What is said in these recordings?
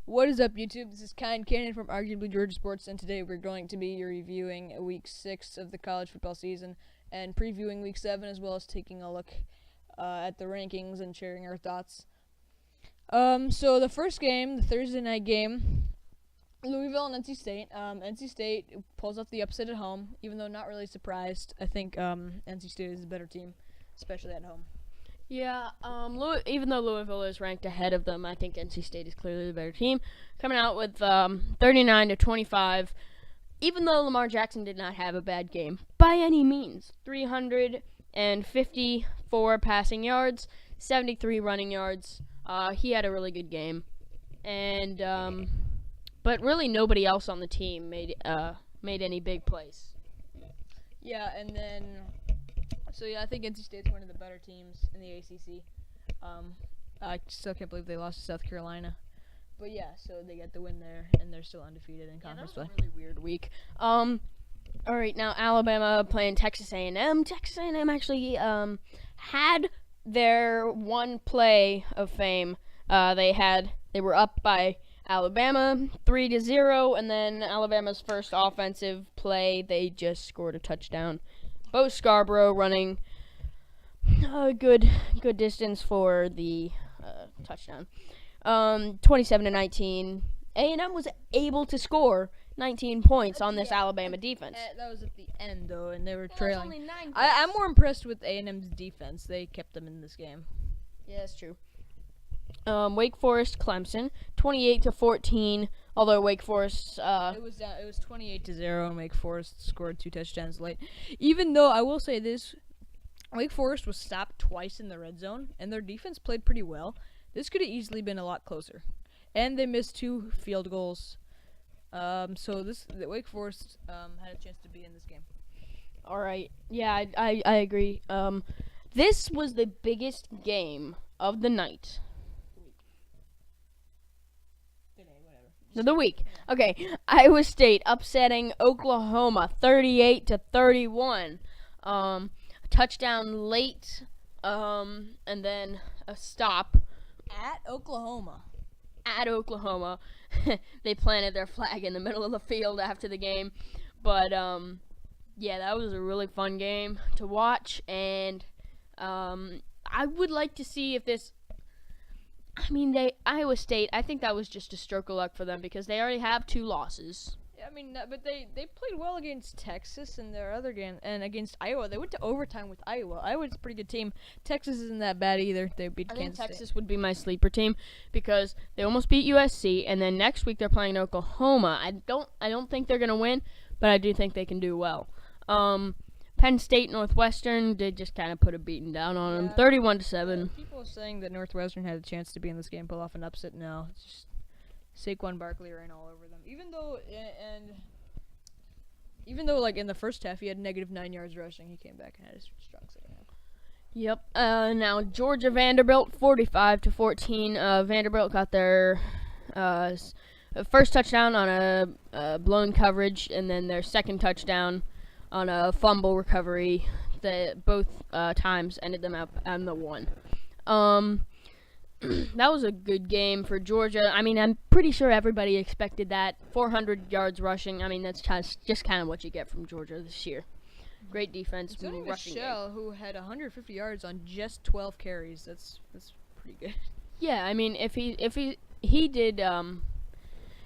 What is up, YouTube? This is Kind Cannon from Arguably Georgia Sports, and today we're going to be reviewing Week 6 of the college football season and previewing Week 7, as well as taking a look at the rankings and sharing our thoughts. So the first game, the Thursday night game, Louisville and NC State. NC State pulls off the upset at home, even though not really surprised. I think NC State is a better team, especially at home. Yeah, even though Louisville is ranked ahead of them, I think NC State is clearly the better team. Coming out with 39-25, even though Lamar Jackson did not have a bad game by any means. 354 passing yards, 73 running yards. He had a really good game, and but really nobody else on the team made any big plays. Yeah, and then. So, I think NC State's one of the better teams in the ACC. I still can't believe they lost to South Carolina. But, yeah, so they get the win there, and they're still undefeated in conference play. That was a really weird week. All right, now Alabama playing Texas A&M. Texas A&M actually had their one play of fame. They were up by Alabama 3-0, and then Alabama's first offensive play, they just scored a touchdown. Bo Scarborough running a good distance for the touchdown. 27-19. A&M was able to score 19 points on this Alabama defense. That was at the end, though, and they were trailing. Only 9 I'm more impressed with A&M's defense. They kept them in this game. Yeah, that's true. Wake Forest, Clemson, 28-14. Although Wake Forest, it was 28-0, and Wake Forest scored 2 touchdowns late. Even though I will say this, Wake Forest was stopped twice in the red zone, and their defense played pretty well. This could have easily been a lot closer, and they missed 2 field goals. So the Wake Forest had a chance to be in this game. All right, yeah, I agree. This was the biggest game of the night. The week. Okay, Iowa State upsetting Oklahoma 38-31. Touchdown late, and then a stop At Oklahoma. They planted their flag in the middle of the field after the game. But yeah, that was a really fun game to watch, and I would like to see if this Iowa State, I think that was just a stroke of luck for them because they already have 2 losses. Yeah, but they played well against Texas in their other game, and against Iowa. They went to overtime with Iowa. Iowa's a pretty good team. Texas isn't that bad either. They beat Kansas State. Texas would be my sleeper team because they almost beat USC, and then next week they're playing Oklahoma. I don't think they're gonna win, but I do think they can do well. Penn State, Northwestern, they just kind of put a beating down on them, 31-7. People are saying that Northwestern had a chance to be in this game, pull off an upset. No, it's just Saquon Barkley ran all over them. Even though, like in the first half, he had -9 yards rushing, he came back and had a strong second half. Yep. Now Georgia Vanderbilt, 45-14. Vanderbilt got their first touchdown on a blown coverage, and then their second touchdown on a fumble recovery that both times ended them up on the 1. That was a good game for Georgia. I mean, I'm pretty sure everybody expected that. 400 yards rushing. I mean, that's just kind of what you get from Georgia this year. Great defense. Sonny Michel, who had 150 yards on just 12 carries. That's pretty good. Yeah, I mean, if he did,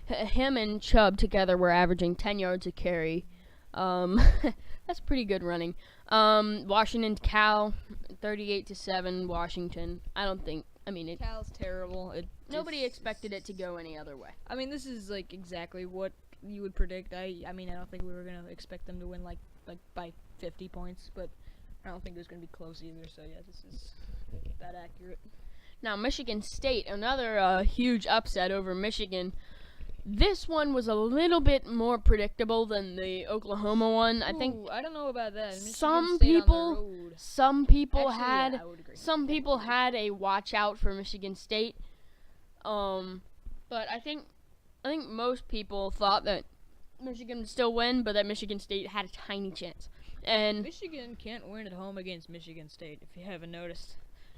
him and Chubb together were averaging 10 yards a carry. That's pretty good running. Washington, Cal, 38-7. Washington. Cal's terrible. Nobody expected it to go any other way. I mean, this is like exactly what you would predict. I don't think we were gonna expect them to win like by 50 points, but I don't think it was gonna be close either. So yeah, this is that accurate. Now Michigan State, another huge upset over Michigan. This one was a little bit more predictable than the Oklahoma one. I think I don't know about that. Some people had a watch out for Michigan State. But I think most people thought that Michigan would still win, but that Michigan State had a tiny chance. And Michigan can't win at home against Michigan State, if you haven't noticed.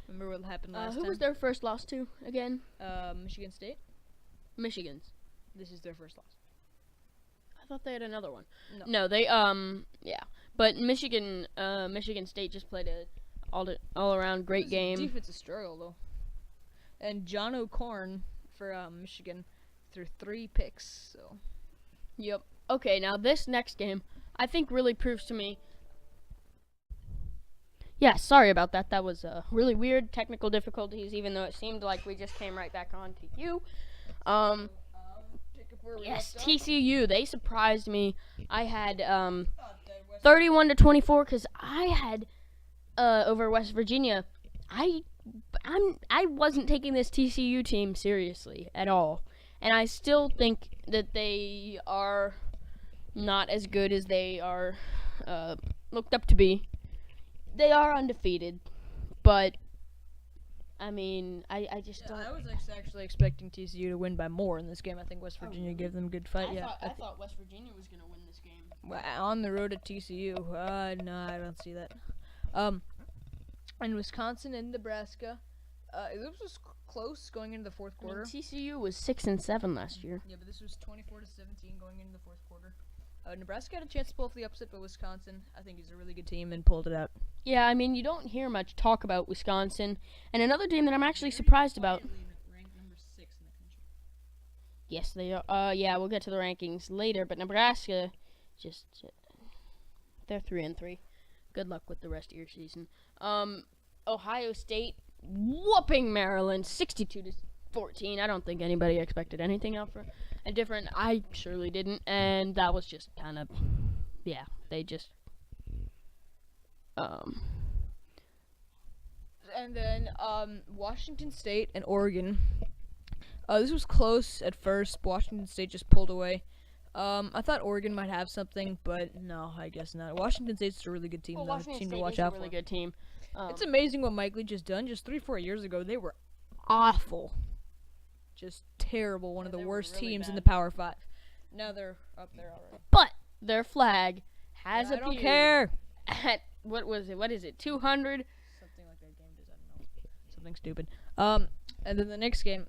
Remember what happened last time? Who was their first loss to again? Michigan State. Michigan's. This is their first loss. I thought they had another one. No. No, they yeah. But Michigan State just played a all around great game. Defense is struggle though. And John O'Corn for Michigan threw 3 picks. So. Yep. Okay, now this next game, I think really proves to me. Yeah, sorry about that. That was really weird technical difficulties, even though it seemed like we just came right back on to you. Yes, TCU. They surprised me. I had 31-24 because I had over West Virginia. I wasn't taking this TCU team seriously at all, and I still think that they are not as good as they are looked up to be. They are undefeated, but I mean, I just don't. I was actually expecting TCU to win by more in this game. I think West Virginia gave them a good fight. I thought West Virginia was going to win this game. On the road at TCU. No, I don't see that. And Wisconsin and Nebraska. This was close going into the fourth quarter. TCU was 6-7 last year. Yeah, but this was 24-17 going into the fourth quarter. Nebraska had a chance to pull off the upset, but Wisconsin, I think, is a really good team and pulled it out. Yeah, I mean, you don't hear much talk about Wisconsin. And another team that I'm actually surprised about. Ranked number 6 in the country. Yes, they are. Yeah, we'll get to the rankings later, but Nebraska, they're 3-3. Good luck with the rest of your season. Ohio State whooping Maryland 62-14. I don't think anybody expected anything else for a different. I surely didn't, and that was just kind of, yeah. They just, And then Washington State and Oregon. This was close at first. Washington State just pulled away. I thought Oregon might have something, but no, I guess not. Washington State's a really good team. Washington State to watch is out a really for. good team. It's amazing what Mike Leach has done. Just 3-4 years ago, they were awful. Just terrible. One of the they were worst really teams in bad. the Power 5. Now they're up there already. But their flag has I don't appeared care. at, what was it? What is it? 200? Something like that game does, I don't know. Something stupid. And then the next game,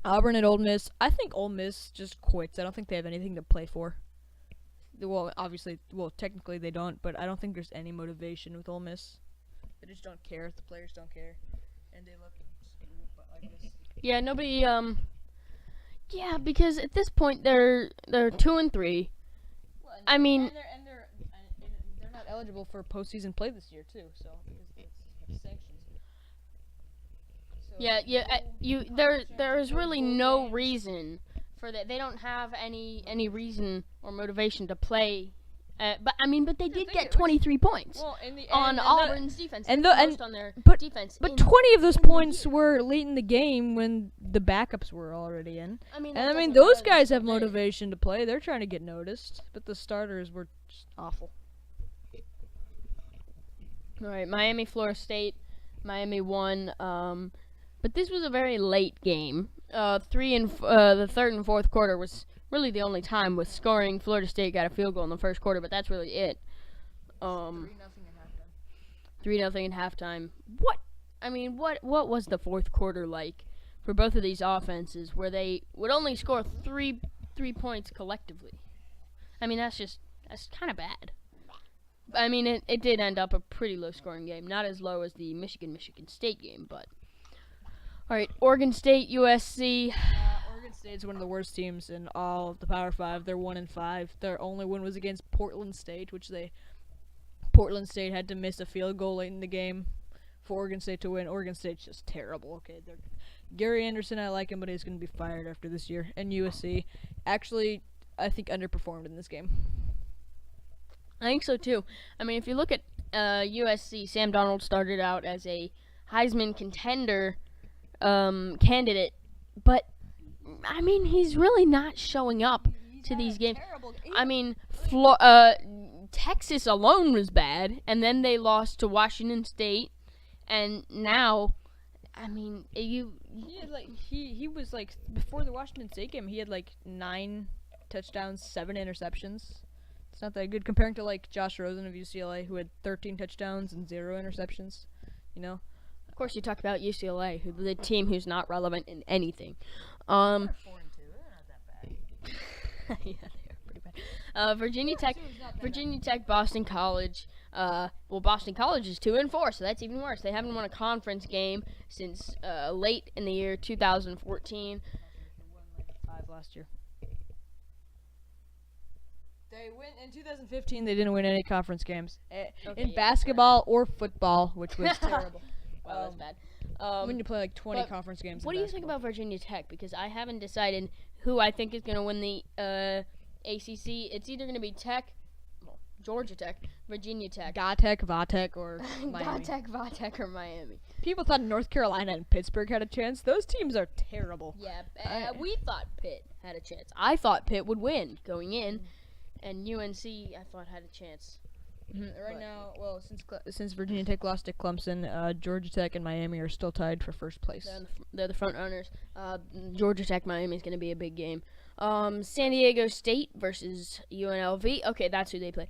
Auburn at Ole Miss. I think Ole Miss just quits. I don't think they have anything to play for. Well, obviously, technically they don't, but I don't think there's any motivation with Ole Miss. They just don't care. The players don't care, and they look like this. Yeah, nobody. Yeah, because at this point they're 2-3. Well, I mean, and they're not eligible for postseason play this year too. So because it's sanctions. So yeah. There is really no reason for that. They don't have any reason or motivation to play. But they did get 23 points on Auburn's defense. and on their but- defense. But 20 of those points were late in the game when the backups were already in. Those guys have motivation to play. They're trying to get noticed, but the starters were just awful. All right, Miami, Florida State. Miami won. But this was a very late game. The third and fourth quarter was really the only time with scoring. Florida State got a field goal in the first quarter, but that's really it. 3-0 at halftime. 3-0 at halftime. What was the fourth quarter like for both of these offenses, where they would only score three points collectively? That's kind of bad. It did end up a pretty low scoring game, not as low as the Michigan State game, but all right, Oregon State, USC. Oregon State's one of the worst teams in all of the Power 5. They're 1-5. Their only win was against Portland State, Portland State had to miss a field goal late in the game for Oregon State to win. Oregon State's just terrible. Okay, Gary Anderson, I like him, but he's going to be fired after this year. And USC, actually, I think underperformed in this game. I think so too. If you look at USC, Sam Darnold started out as a Heisman contender candidate, but he's really not showing up to these games. Texas alone was bad, and then they lost to Washington State, and now, he was before the Washington State game, he had 9 touchdowns, 7 interceptions. It's not that good comparing to Josh Rosen of UCLA, who had 13 touchdowns and 0 interceptions. Of course, you talk about UCLA, the team who's not relevant in anything. Yeah, they are pretty bad. Virginia Tech, Boston College. Boston College is 2-4, so that's even worse. They haven't won a conference game since late in the year 2014. They won like 5 last year. They win in 2015. They didn't win any conference games in basketball or football, which was terrible. Wow, that's bad. When you play like 20 conference games. What do you think about Virginia Tech? Because I haven't decided who I think is going to win the ACC. It's either going to be Georgia Tech, Virginia Tech, Gatech, Vatek, or Miami. Vatech, or Miami. People thought North Carolina and Pittsburgh had a chance. Those teams are terrible. Yeah, we thought Pitt had a chance. I thought Pitt would win going in, and UNC I thought had a chance. Right now, well, since Virginia Tech lost to Clemson, Georgia Tech and Miami are still tied for first place. They're the front runners. Georgia Tech Miami is going to be a big game. San Diego State versus UNLV. Okay, that's who they played.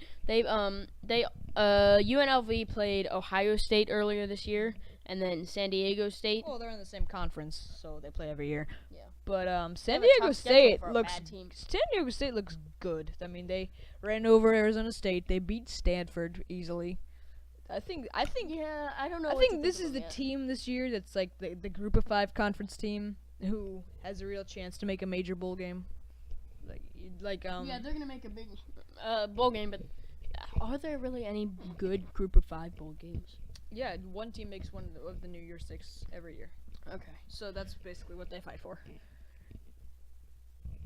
UNLV played Ohio State earlier this year, and then San Diego State. Well, they're in the same conference, so they play every year. Yeah. But San Diego State looks good. I mean, they ran over Arizona State. They beat Stanford easily. I think. Yeah, I don't know. I think this is the team this year that's like the Group of 5 conference team who has a real chance to make a major bowl game. Yeah, they're gonna make a big bowl game, but are there really any good Group of 5 bowl games? Yeah, one team makes one of the New Year's Six every year. Okay. So that's basically what they fight for.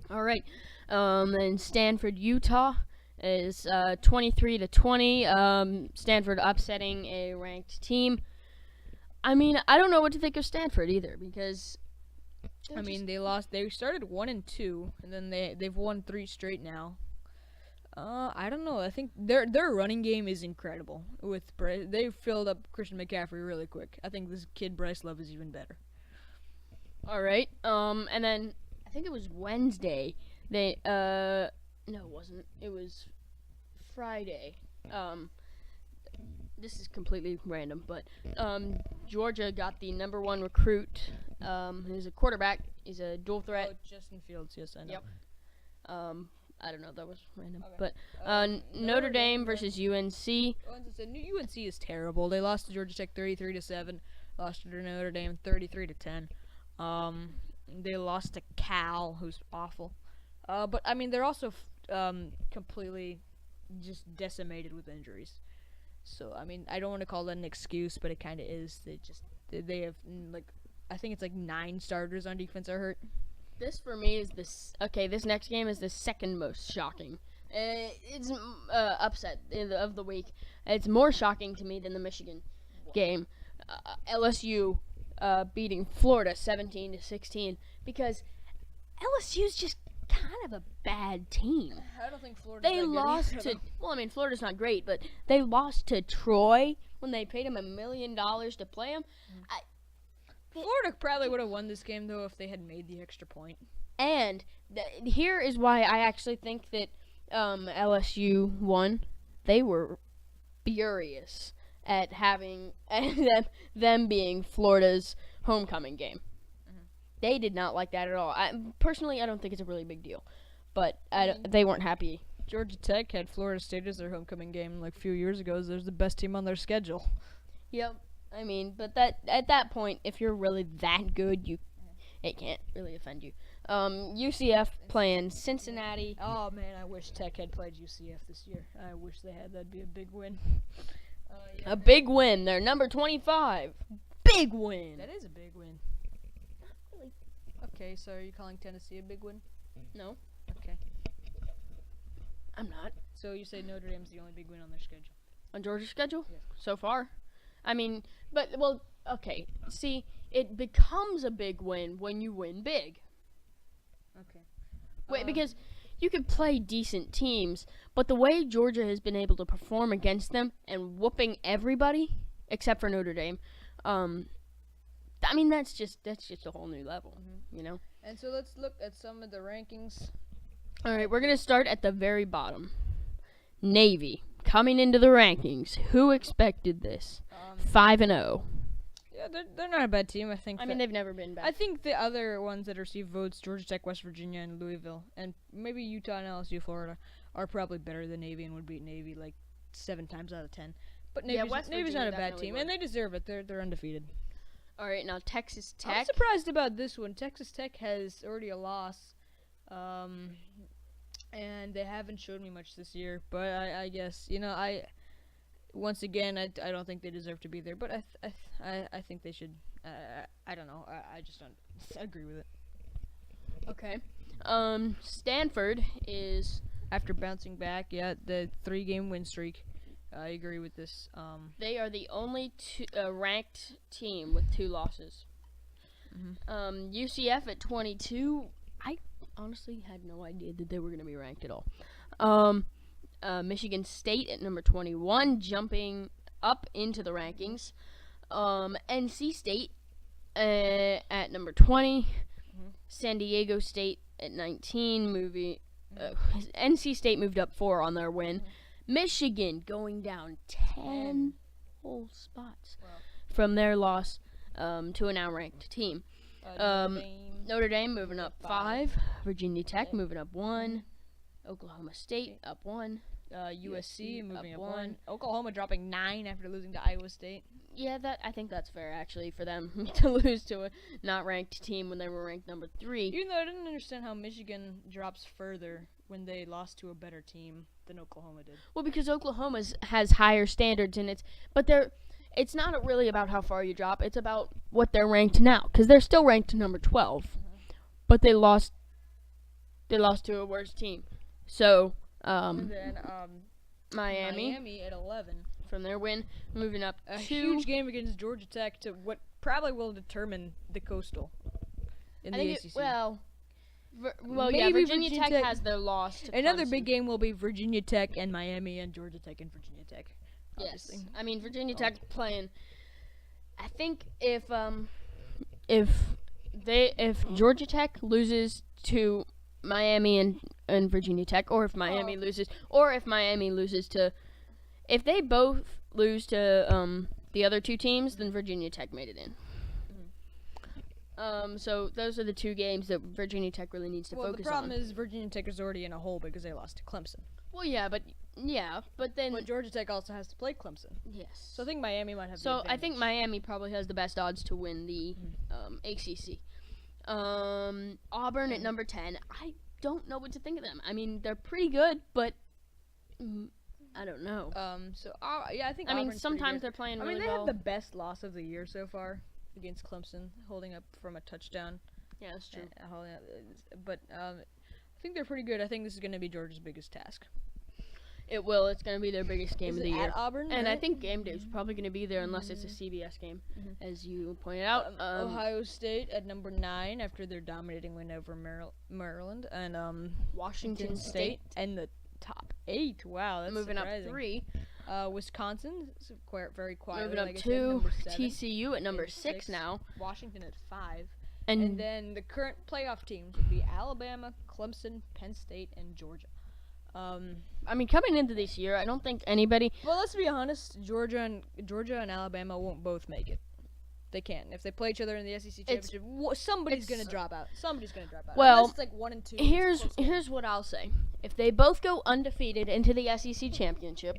All right. Then Stanford, Utah is 23-20. Stanford upsetting a ranked team. I mean, I don't know what to think of Stanford either because. They lost. They started 1-2, and then they've won 3 straight now. I don't know. I think their running game is incredible. They filled up Christian McCaffrey really quick. I think this kid Bryce Love is even better. All right. And then I think it was Wednesday. No, it wasn't. It was Friday. This is completely random, but Georgia got the number 1 recruit. He's a quarterback. He's a dual threat. Oh, Justin Fields. Yes, I know. Yep. I don't know. That was random. Okay. But Notre Dame versus UNC. UNC is terrible. They lost to Georgia Tech 33-7. Lost to Notre Dame 33-10. They lost to Cal, who's awful. But I mean, they're also completely just decimated with injuries. So I mean, I don't want to call that an excuse, but it kind of is. They have I think it's 9 starters on defense are hurt. This for me is this next game is the second most shocking. It's upset of the week. It's more shocking to me than the Michigan game. LSU beating Florida 17-16 because LSU's just kind of a bad team. I don't think Florida's They lost to Florida's not great, but they lost to Troy when they paid him $1 million to play him. Florida probably would have won this game though if they had made the extra point. And here is why I actually think that LSU won. They were furious at having them being Florida's homecoming game. Mm-hmm. They did not like that at all. Personally, I don't think it's a really big deal, but they weren't happy. Georgia Tech had Florida State as their homecoming game a few years ago. They're the best team on their schedule. Yep. I mean, but at that point, if you're really that good, it can't really offend you. UCF playing Cincinnati. Oh man, I wish Tech had played UCF this year. I wish they had. That'd be a big win. A big win. They're number 25. Big win. That is a big win. Not really. Okay, so are you calling Tennessee a big win? No. Okay. I'm not. So you say Notre Dame's the only big win on their schedule? On Georgia's schedule? Yeah. So far. I mean, okay. See, it becomes a big win when you win big. Okay. Wait, because you could play decent teams, but the way Georgia has been able to perform against them and whooping everybody except for Notre Dame, I mean that's just a whole new level, you know. And so let's look at some of the rankings. All right, we're gonna start at the very bottom. Navy coming into the rankings. Who expected this? 5-0. Yeah, they're not a bad team. I mean, they've never been bad. I think the other ones that receive votes, Georgia Tech, West Virginia, and Louisville, and maybe Utah and LSU, Florida, are probably better than Navy and would beat Navy like 7 times out of 10. But Navy's not a Virginia bad team, would. and they deserve it. They're undefeated. All right, now Texas I'm Tech. surprised about this one. Texas Tech has already a loss, and they haven't showed me much this year. But I guess once again, I don't think they deserve to be there. But I think they should. I don't know. I just don't agree with it. Okay. Stanford is. After bouncing back, the 3-game win streak. I agree with this. They are the only ranked team with 2 losses. UCF at 22. I honestly had no idea that they were going to be ranked at all. Michigan State at number 21, jumping up into the rankings. NC State at number 20. San Diego State at 19. NC State moved up 4 on their win. Michigan going down 10 whole spots from their loss to a now ranked team. Notre Dame moving up 5. Virginia Tech moving up 1. Oklahoma State up 1. USC moving up 1. Oklahoma dropping 9 after losing to Iowa State. Yeah, I think that's fair actually for them to lose to a not ranked team when they were ranked number 3. Even though I didn't understand how Michigan drops further when they lost to a better team than Oklahoma did. Well, because Oklahoma has higher standards and it's not really about how far you drop. It's about what they're ranked now, because they're still ranked number 12, but they lost to a worse team. So and then Miami at 11 from their win, moving up a 2. huge game against Georgia Tech to what probably will determine the Coastal in the ACC. Virginia Tech has their loss to Another Clemson. big game will be Virginia Tech and Miami, and Georgia Tech and Virginia Tech. Obviously. Yes, I mean Virginia Tech playing. I think if Georgia Tech loses to Miami and Virginia Tech, or if Miami loses to, if they both lose to the other 2 teams, then Virginia Tech made it in. So those are the 2 games that Virginia Tech really needs to focus on. The problem is Virginia Tech is already in a hole because they lost to Clemson. Well, but then. But Georgia Tech also has to play Clemson. Yes. So I think Miami might have. So I think Miami probably has the best odds to win the ACC. Auburn at number 10. I don't know what to think of them. I mean, they're pretty good, but I don't know. I think. I mean, Auburn's sometimes they're playing really well. I mean, they have the best loss of the year so far against Clemson, holding up from a touchdown. Yeah, that's true. But I think they're pretty good. I think this is going to be Georgia's biggest task. It will. It's going to be their biggest game of the year. At Auburn, and right? I think game day is probably going to be there unless it's a CBS game, as you pointed out. Ohio State at number 9 after their dominating win over Maryland, and Washington State and the top 8. Wow, that's moving surprising. up 3. Wisconsin, very quiet. Moving up 2. TCU at number 6 now. Washington at 5. And And then the current playoff teams would be Alabama, Clemson, Penn State, and Georgia. I mean, coming into this year, I don't think anybody. Well, let's be honest. Georgia and Alabama won't both make it. They can't. If they play each other in the SEC championship, somebody's going to drop out. Somebody's going to drop out. Well, unless it's like 1 and 2. Here's what I'll say. If they both go undefeated into the SEC championship,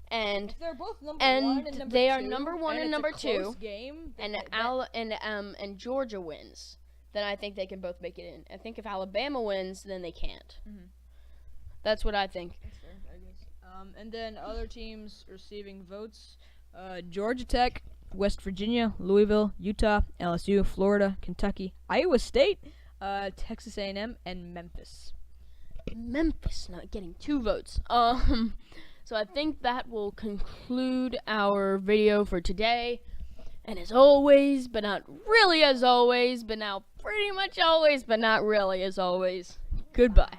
and if they're both number and 1 and number they 2, are number 1 and number 2, game, and Georgia wins, then I think they can both make it in. I think if Alabama wins, then they can't. That's what I think. That's fair, I guess. And then other teams receiving votes: Georgia Tech, West Virginia, Louisville, Utah, LSU, Florida, Kentucky, Iowa State, Texas A&M, and Memphis. Memphis not getting 2 votes. So I think that will conclude our video for today. And as always, but not really as always, but now pretty much always, but not really as always, goodbye.